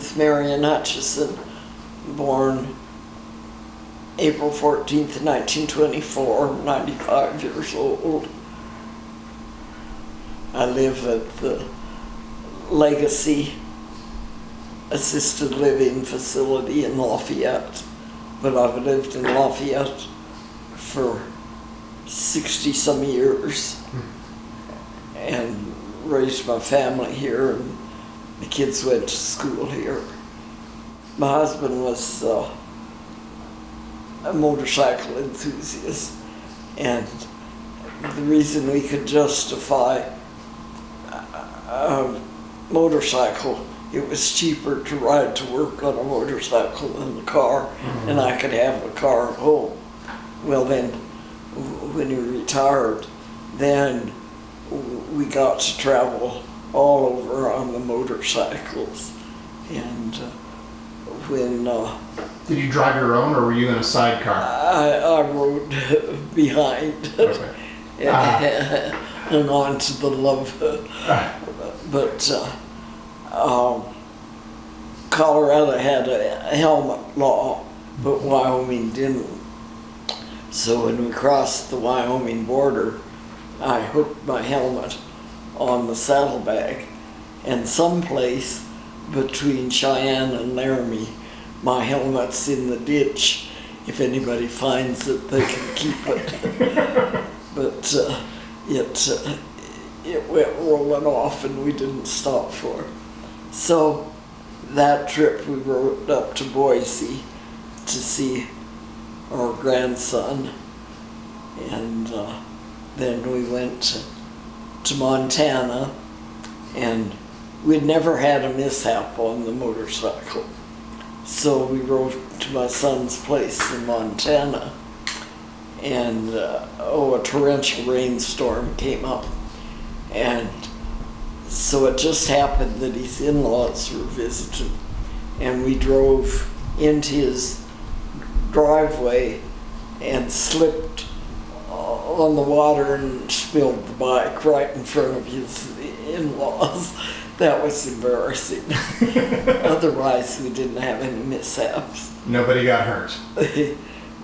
Ruth Marion Hutchison, born April 14th, 1924, 95 years old. I live at the Legacy Assisted Living Facility in Lafayette, but I've lived in Lafayette for 60-some years and raised my family here, and the kids went to school here. My husband was a motorcycle enthusiast, and the reason we could justify a motorcycle, it was cheaper to ride to work on a motorcycle than a car, and I could have a car at home. Well then, when he retired, then we got to travel all over on the motorcycles. And when did you drive your own, or were you in a sidecar? I rode behind. Okay. Hung on to the love. But Colorado had a helmet law, but Wyoming didn't. So when we crossed the Wyoming border, I hooked my helmet on the saddlebag, and someplace between Cheyenne and Laramie, my helmet's in the ditch. If anybody finds it, they can keep it. But it went rolling off, and we didn't stop for it. So that trip we rode up to Boise to see our grandson, and then we went to Montana, and we'd never had a mishap on the motorcycle. So we rode to my son's place in Montana, and a torrential rainstorm came up, and so it just happened that his in-laws were visiting, and we drove into his driveway and slipped on the water and spilled the bike right in front of his in-laws. That was embarrassing. Otherwise, we didn't have any mishaps. Nobody got hurt.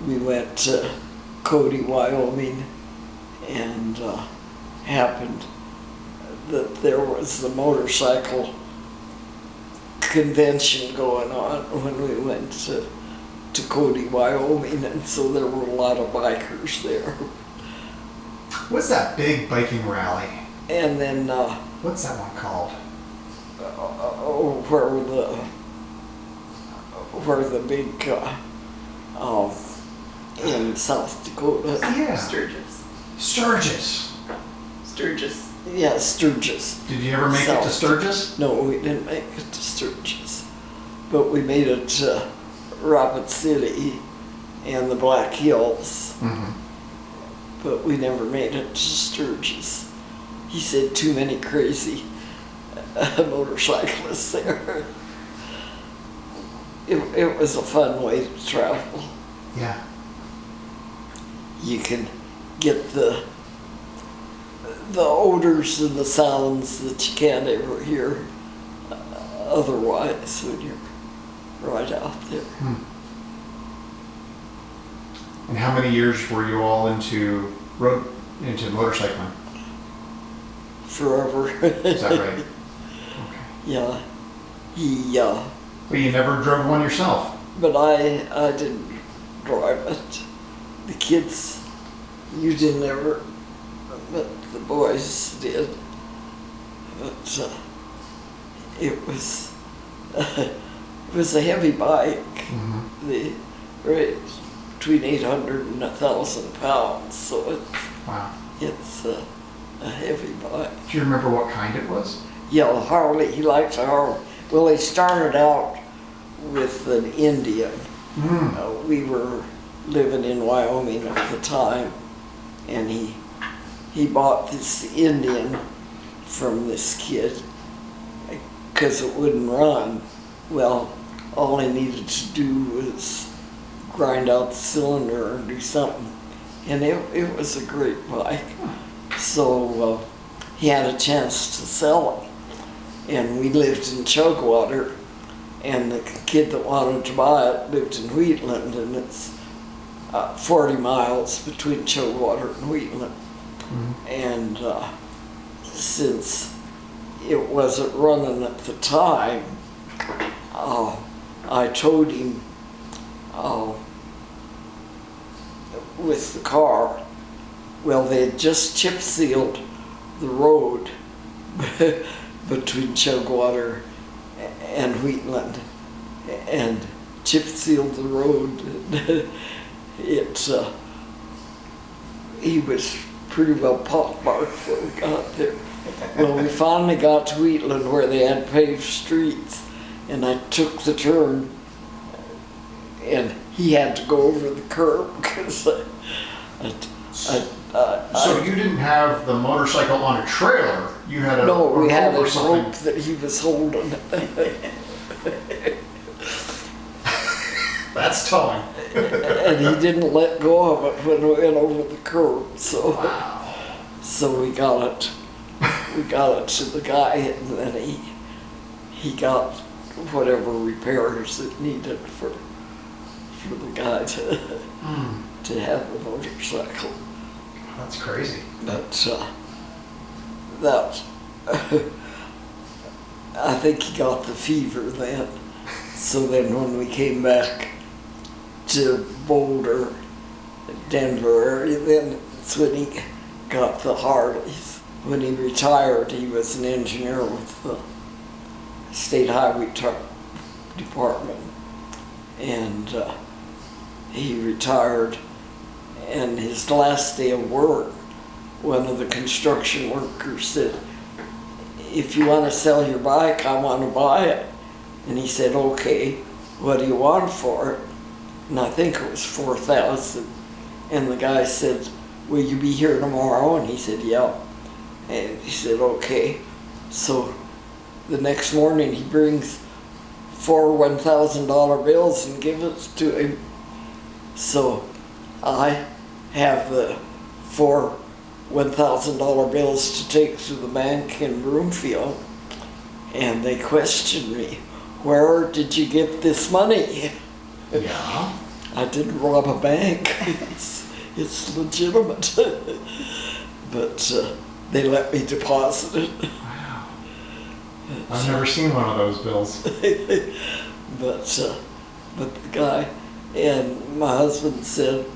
We went to Cody, Wyoming, and happened that there was the motorcycle convention going on when we went to Cody, Wyoming, and so there were a lot of bikers there. What's that big biking rally? And then what's that one called? Where the big in South Dakota. Yeah. Sturgis. Yeah, Sturgis. Did you ever make it to Sturgis? No, we didn't make it to Sturgis, but we made it to Rapid City and the Black Hills. But we never made it to Sturgis. He said too many crazy motorcyclists there. It was a fun way to travel. Yeah. You can get the odors and the sounds that you can't ever hear otherwise when you're right out there. And how many years were you all into motorcycling? Forever. Is that right? Okay. Yeah. But you never drove one yourself? But I didn't drive it. The kids, you didn't ever, but the boys did. But it was a heavy bike. The right between 800 and 1,000 pounds. So it's a heavy bike. Do you remember what kind it was? Yeah, Harley. He liked a Harley. Well, he started out with an Indian. We were living in Wyoming at the time, and he bought this Indian from this kid because it wouldn't run. Well, all he needed to do was grind out the cylinder and do something, and it was a great bike. So he had a chance to sell it, and we lived in Chugwater, and the kid that wanted to buy it lived in Wheatland, and it's 40 miles between Chugwater and Wheatland. And since it wasn't running at the time, I towed him with the car. Well, they had just chip sealed the road between Chugwater and Wheatland, and chip sealed the road. He was pretty well pockmarked when we got there. Well, we finally got to Wheatland where they had paved streets, and I took the turn, and he had to go over the curb because So you didn't have the motorcycle on a trailer? You had a no, we had a or something. rope that he was holding. That's towing. And he didn't let go of it when we went over the curb. So, Wow. so we got it to the guy, and then he got whatever repairs it needed for the guy to have the motorcycle. That's crazy. But that I think he got the fever then. So then when we came back to Boulder, Denver area, then that's when he got the Harleys. When he retired, he was an engineer with the State Highway Department, and he retired. And his last day of work, one of the construction workers said, "If you want to sell your bike, I want to buy it." And he said, "Okay, what do you want for it?" And I think it was $4,000. And the guy said, "Will you be here tomorrow?" And he said, "Yeah." And he said, "Okay." So the next morning he brings 4 $1,000 bills and gives it to him. So I have the 4 $1,000 bills to take to the bank in Broomfield, and they questioned me, "Where did you get this money?" Yeah. I didn't rob a bank. It's legitimate. But they let me deposit it. Wow. I've never seen one of those bills. But the guy, and my husband said,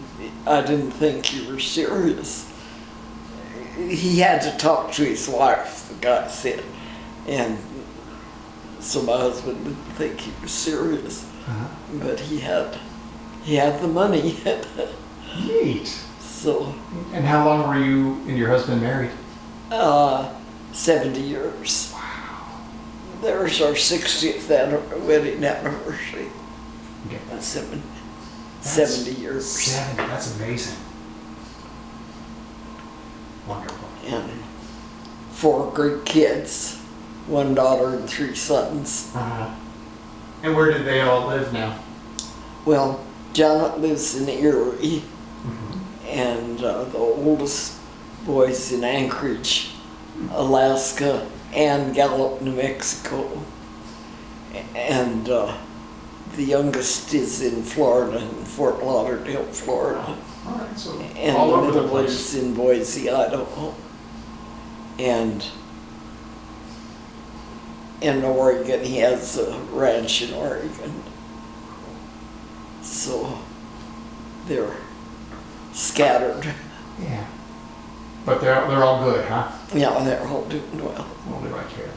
"I didn't think you were serious." He had to talk to his wife, the guy said, and so my husband didn't think he was serious. But he had the money. Neat. So. And how long were you and your husband married? 70 years. Wow. There's our 60th wedding anniversary. Okay. 70 years. 70. That's amazing. Wonderful. And 4 great kids, 1 daughter and 3 sons. And where do they all live now? Well, Janet lives in Erie, and the oldest boy's in Anchorage, Alaska, and Gallup, New Mexico. And the youngest is in Florida, in Fort Lauderdale, Florida. All right, so And all the over the middle one place. is in Boise, Idaho. And in Oregon, he has a ranch in Oregon. So they're scattered. Yeah. But they're all good, huh? Yeah, they're all doing well. We'll be right here.